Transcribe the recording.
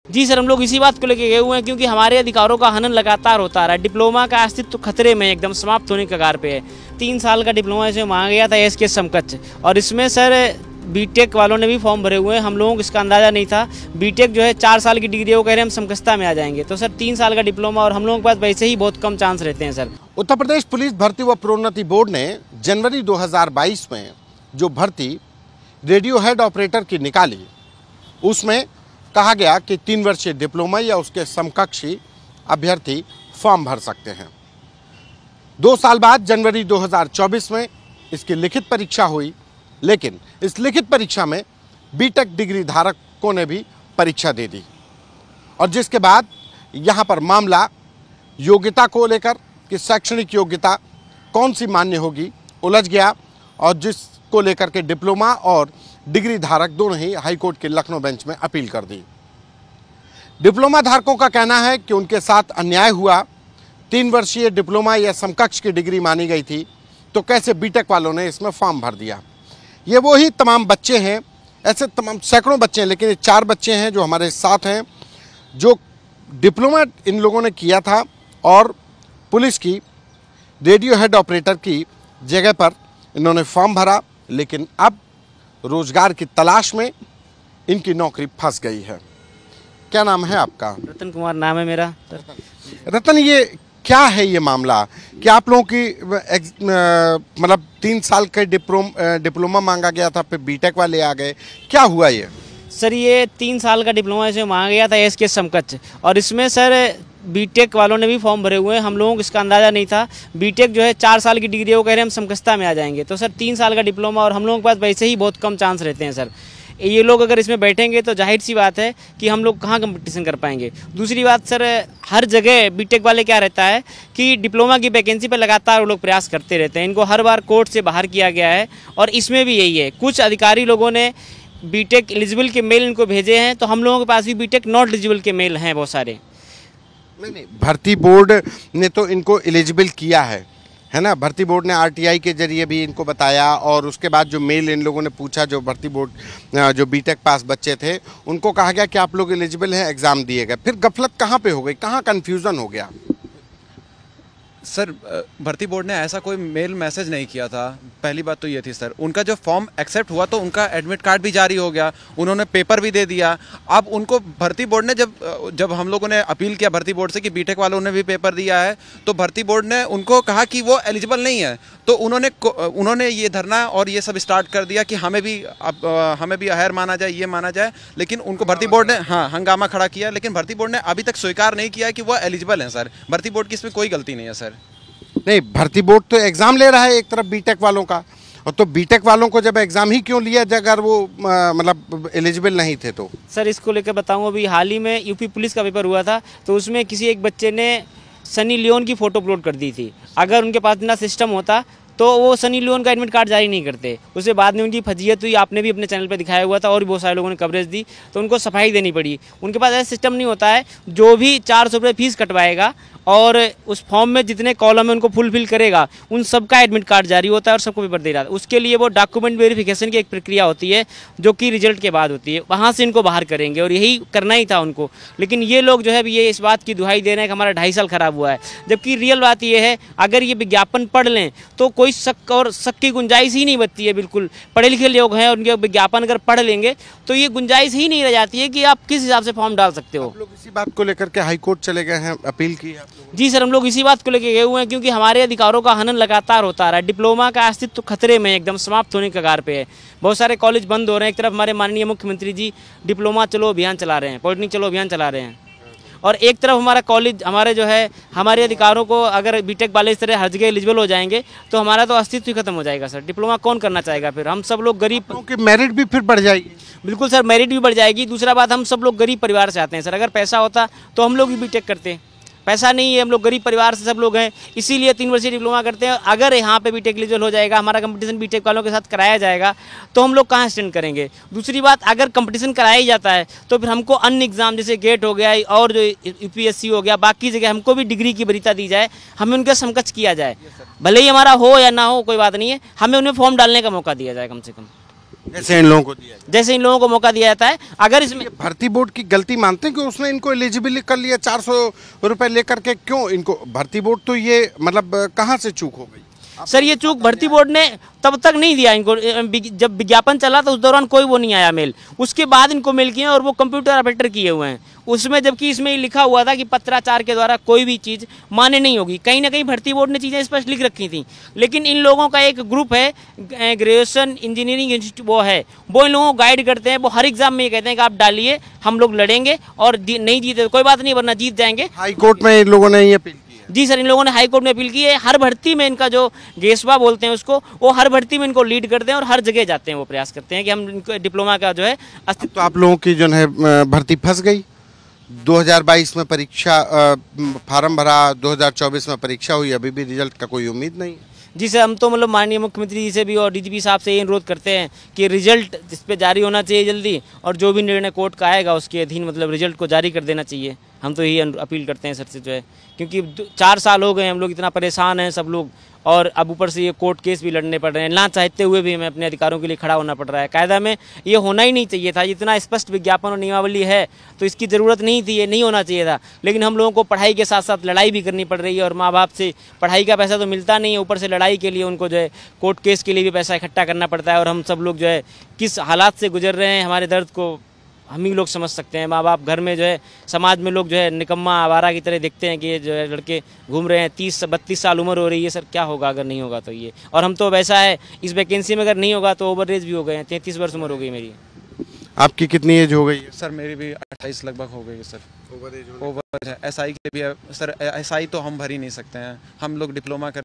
जी sir, हम लोग इसी बात को लेके गए हुए हैं क्योंकि हमारे अधिकारों का हनन लगातार होता रहा है। डिप्लोमा का अस्तित्व खतरे में एकदम समाप्त होने के कगार पे है। 3 साल का डिप्लोमा इसमें मांगा गया था एस के समकक्ष, और इसमें सर बीटेक वालों ने भी फॉर्म भरे हुए हैं। हम लोगों को इसका अंदाज़ा नहीं था। बीटेक जो है 4 साल की डिग्री है, वो कह रहे हैं हम समकक्षता में आ जाएंगे। तो सर 3 साल का डिप्लोमा, और हम लोगों के पास वैसे ही बहुत कम चांस रहते हैं सर। उत्तर प्रदेश पुलिस भर्ती व प्रोन्नति बोर्ड ने जनवरी 2022 में जो भर्ती रेडियो हेड ऑपरेटर की निकाली, उसमें कहा गया कि 3 वर्षीय डिप्लोमा या उसके समकक्षी अभ्यर्थी फॉर्म भर सकते हैं। 2 साल बाद जनवरी 2024 में इसकी लिखित परीक्षा हुई, लेकिन इस लिखित परीक्षा में बीटेक डिग्री धारकों ने भी परीक्षा दे दी, और जिसके बाद यहाँ पर मामला योग्यता को लेकर कि शैक्षणिक योग्यता कौन सी मान्य होगी उलझ गया, और जिसको लेकर के डिप्लोमा और डिग्री धारक दोनों ही हाईकोर्ट के लखनऊ बेंच में अपील कर दी। डिप्लोमा धारकों का कहना है कि उनके साथ अन्याय हुआ। 3 वर्षीय डिप्लोमा या समकक्ष की डिग्री मानी गई थी, तो कैसे बीटेक वालों ने इसमें फॉर्म भर दिया। ये वो ही तमाम बच्चे हैं, ऐसे तमाम सैकड़ों बच्चे हैं, लेकिन ये 4 बच्चे हैं जो हमारे साथ हैं, जो डिप्लोमा इन लोगों ने किया था और पुलिस की रेडियो हेड ऑपरेटर की जगह पर इन्होंने फॉर्म भरा, लेकिन अब रोजगार की तलाश में इनकी नौकरी फंस गई है। क्या नाम है आपका? रतन कुमार नाम है मेरा। रतन, ये क्या है ये मामला कि आप लोगों की मतलब 3 साल का डिप्लोमा मांगा गया था, फिर बीटेक वाले आ गए, क्या हुआ ये? सर ये 3 साल का डिप्लोमा इसमें मांगा गया था एस के समकक्ष, और इसमें सर बीटेक वालों ने भी फॉर्म भरे हुए हैं। हम लोगों को इसका अंदाज़ा नहीं था। बीटेक जो है 4 साल की डिग्री है, वो कह रहे हैं हम समकक्षता में आ जाएंगे। तो सर 3 साल का डिप्लोमा, और हम लोगों के पास वैसे ही बहुत कम चांस रहते हैं सर। ये लोग अगर इसमें बैठेंगे तो जाहिर सी बात है कि हम लोग कहाँ कंपटीशन कर पाएंगे। दूसरी बात सर, हर जगह बीटेक वाले क्या रहता है कि डिप्लोमा की वैकेंसी पर लगातार वो लोग प्रयास करते रहते हैं। इनको हर बार कोर्ट से बाहर किया गया है, और इसमें भी यही है। कुछ अधिकारी लोगों ने बीटेक एलिजिबल के मेल इनको भेजे हैं, तो हम लोगों के पास भी बीटेक नॉट एलिजिबल के मेल हैं बहुत सारे। नहीं, भर्ती बोर्ड ने तो इनको एलिजिबल किया है ना। भर्ती बोर्ड ने आरटीआई के जरिए भी इनको बताया, और उसके बाद जो मेल इन लोगों ने पूछा, जो भर्ती बोर्ड जो बीटेक पास बच्चे थे, उनको कहा गया कि आप लोग एलिजिबल हैं, एग्ज़ाम दिए गए। फिर गफलत कहाँ पे हो गई, कहाँ कन्फ्यूज़न हो गया? सर भर्ती बोर्ड ने ऐसा कोई मेल मैसेज नहीं किया था। पहली बात तो ये थी सर, उनका जो फॉर्म एक्सेप्ट हुआ तो उनका एडमिट कार्ड भी जारी हो गया, उन्होंने पेपर भी दे दिया। अब उनको भर्ती बोर्ड ने जब हम लोगों ने अपील किया भर्ती बोर्ड से कि बीटेक वालों ने भी पेपर दिया है, तो भर्ती बोर्ड ने उनको कहा कि वो एलिजिबल नहीं है। तो उन्होंने ये धरना और ये सब स्टार्ट कर दिया कि हमें भी अहर माना जाए, ये माना जाए। लेकिन उनको भर्ती बोर्ड ने हंगामा खड़ा किया, लेकिन भर्ती बोर्ड ने अभी तक स्वीकार नहीं किया कि वो एलिजिबल हैं सर। भर्ती बोर्ड की इसमें कोई गलती नहीं है सर। नहीं, भर्ती बोर्ड तो एग्ज़ाम ले रहा है एक तरफ बीटेक वालों का, और तो बीटेक वालों को जब एग्ज़ाम ही क्यों लिया अगर वो मतलब एलिजिबल नहीं थे तो? सर इसको लेकर बताऊँ, अभी हाल ही में यूपी पुलिस का पेपर हुआ था, तो उसमें किसी एक बच्चे ने सनी लियोन की फ़ोटो अपलोड कर दी थी। अगर उनके पास इतना सिस्टम होता तो वो सनी लियोन का एडमिट कार्ड जारी नहीं करते। उसके बाद में उनकी फजीयत हुई, आपने भी अपने चैनल पर दिखाया हुआ था, और भी बहुत सारे लोगों ने कवरेज दी, तो उनको सफाई देनी पड़ी। उनके पास ऐसा सिस्टम नहीं होता है। जो भी 400 रुपये फीस कटवाएगा और उस फॉर्म में जितने कॉलम है उनको फुलफिल करेगा, उन सबका एडमिट कार्ड जारी होता है और सबको पेपर दे रहा है। उसके लिए वो डॉक्यूमेंट वेरिफिकेशन की एक प्रक्रिया होती है, जो कि रिजल्ट के बाद होती है। वहाँ से इनको बाहर करेंगे, और यही करना ही था उनको। लेकिन ये लोग जो है ये इस बात की दुहाई दे रहे हैं कि हमारा 2.5 साल खराब हुआ है, जबकि रियल बात ये है, अगर ये विज्ञापन पढ़ लें तो कोई शक और शक की गुंजाइश ही नहीं बचती है। बिल्कुल पढ़े लिखे लोग हैं, उनके विज्ञापन अगर पढ़ लेंगे तो ये गुंजाइश ही नहीं रह जाती है कि आप किस हिसाब से फॉर्म डाल सकते हो। आप लोग इसी बात को लेकर के हाईकोर्ट चले गए हैं, अपील की है? जी सर, हम लोग इसी बात को लेके गए हुए हैं क्योंकि हमारे अधिकारों का हनन लगातार होता रहा है। डिप्लोमा का अस्तित्व खतरे में एकदम समाप्त होने के कगार पे है। बहुत सारे कॉलेज बंद हो रहे हैं। एक तरफ हमारे माननीय मुख्यमंत्री जी डिप्लोमा चलो अभियान चला रहे हैं, पॉलिटेक्निक चलो अभियान चला रहे हैं, और एक तरफ हमारा कॉलेज हमारे जो है हमारे अधिकारों को, अगर बीटेक वाले इस तरह हर जगह एलिजिबल हो जाएंगे तो हमारा तो अस्तित्व ही खत्म हो जाएगा सर। डिप्लोमा कौन करना चाहेगा? फिर हम सब लोग गरीब, क्योंकि मेरिट भी फिर बढ़ जाएगी। बिल्कुल सर, मेरिट भी बढ़ जाएगी। दूसरा बात, हम सब लोग गरीब परिवार से आते हैं सर। अगर पैसा होता तो हम लोग भी बीटेक करते। पैसा नहीं है, हम लोग गरीब परिवार से सब लोग हैं, इसीलिए 3 वर्षीय डिप्लोमा करते हैं। अगर यहाँ पे बीटेक एलिजिबल हो जाएगा, हमारा कंपटीशन बीटेक वालों के साथ कराया जाएगा, तो हम लोग कहाँ स्टैंड करेंगे? दूसरी बात, अगर कंपटीशन कराया ही जाता है तो फिर हमको अन्य एग्जाम जैसे गेट हो गया और जो यूपीएससी हो गया, बाकी जगह हमको भी डिग्री की वरीयता दी जाए, हमें उनके समकक्ष किया जाए। भले ही हमारा हो या ना हो कोई बात नहीं है, हमें उन्हें फॉर्म डालने का मौका दिया जाए कम से कम। जैसे इन लोगों को दिया जाए। जैसे इन लोगों को मौका दिया जाता है। अगर इसमें ये भर्ती बोर्ड की गलती मानते हैं कि उसने इनको एलिजिबल कर लिया 400 रुपए लेकर के? क्यों इनको भर्ती बोर्ड, तो ये मतलब कहाँ से चूक हो गई? सर ये चूक भर्ती बोर्ड ने तब तक नहीं दिया इनको, जब विज्ञापन चला तो उस दौरान कोई वो नहीं आया मेल, उसके बाद इनको मेल किए और वो कंप्यूटर ऑपरेटर किए हुए हैं उसमें, जबकि इसमें लिखा हुआ था कि पत्राचार के द्वारा कोई भी चीज़ मान्य नहीं होगी। कहीं ना कहीं भर्ती बोर्ड ने चीज़ें स्पष्ट लिख रखी थी, लेकिन इन लोगों का एक ग्रुप है, ग्रेजुएशन इंजीनियरिंग इंस्टीट्यूट वो है, वो इन लोगों को गाइड करते हैं। वो हर एग्जाम में ये कहते हैं कि आप डालिए, हम लोग लड़ेंगे और नहीं जीते तो कोई बात नहीं, वरना जीत जाएंगे। हाई कोर्ट में इन लोगों ने ये अपील की है। जी सर, इन लोगों ने हाई कोर्ट में अपील की है। हर भर्ती में इनका जो गेसवा बोलते हैं उसको, वो हर भर्ती में इनको लीड करते हैं और हर जगह जाते हैं, वो प्रयास करते हैं कि हम इनको डिप्लोमा का जो है तो आप लोगों की जो है भर्ती फंस गई। 2022 में परीक्षा फार्म भरा, 2024 में परीक्षा हुई, अभी भी रिजल्ट का कोई उम्मीद नहीं है। जी सर, हम तो मतलब माननीय मुख्यमंत्री जी से भी और डीजीपी साहब से ये अनुरोध करते हैं कि रिजल्ट इस पे जारी होना चाहिए जल्दी, और जो भी निर्णय कोर्ट का आएगा उसके अधीन मतलब रिजल्ट को जारी कर देना चाहिए। हम तो यही अपील करते हैं सर से जो है, क्योंकि 4 साल हो गए हम लोग इतना परेशान हैं सब लोग, और अब ऊपर से ये कोर्ट केस भी लड़ने पड़ रहे हैं। ना चाहते हुए भी हमें अपने अधिकारों के लिए खड़ा होना पड़ रहा है। कायदा में ये होना ही नहीं चाहिए था, इतना स्पष्ट विज्ञापन और नियमावली है तो इसकी ज़रूरत नहीं थी, ये नहीं होना चाहिए था। लेकिन हम लोगों को पढ़ाई के साथ साथ लड़ाई भी करनी पड़ रही है, और माँ बाप से पढ़ाई का पैसा तो मिलता नहीं है, ऊपर से लड़ाई के लिए उनको जो है कोर्ट केस के लिए भी पैसा इकट्ठा करना पड़ता है। और हम सब लोग जो है किस हालात से गुजर रहे हैं, हमारे दर्द को हम ही लोग समझ सकते हैं। माँ बाप घर में जो है, समाज में लोग जो है निकम्मा आवारा की तरह देखते हैं कि ये जो है लड़के घूम रहे हैं, 30-32 साल उम्र हो रही है। सर क्या होगा अगर नहीं होगा तो ये, और हम तो वैसा है इस वैकेंसी में अगर नहीं होगा तो ओवर एज भी हो गए हैं, 33 वर्ष उम्र हो गई मेरी। आपकी कितनी एज हो गई है? सर मेरी भी 28 लगभग हो गई है सर। ओवर है। एसआई के भी है सर, एसआई तो हम भर ही नहीं सकते हैं, हम लोग डिप्लोमा कर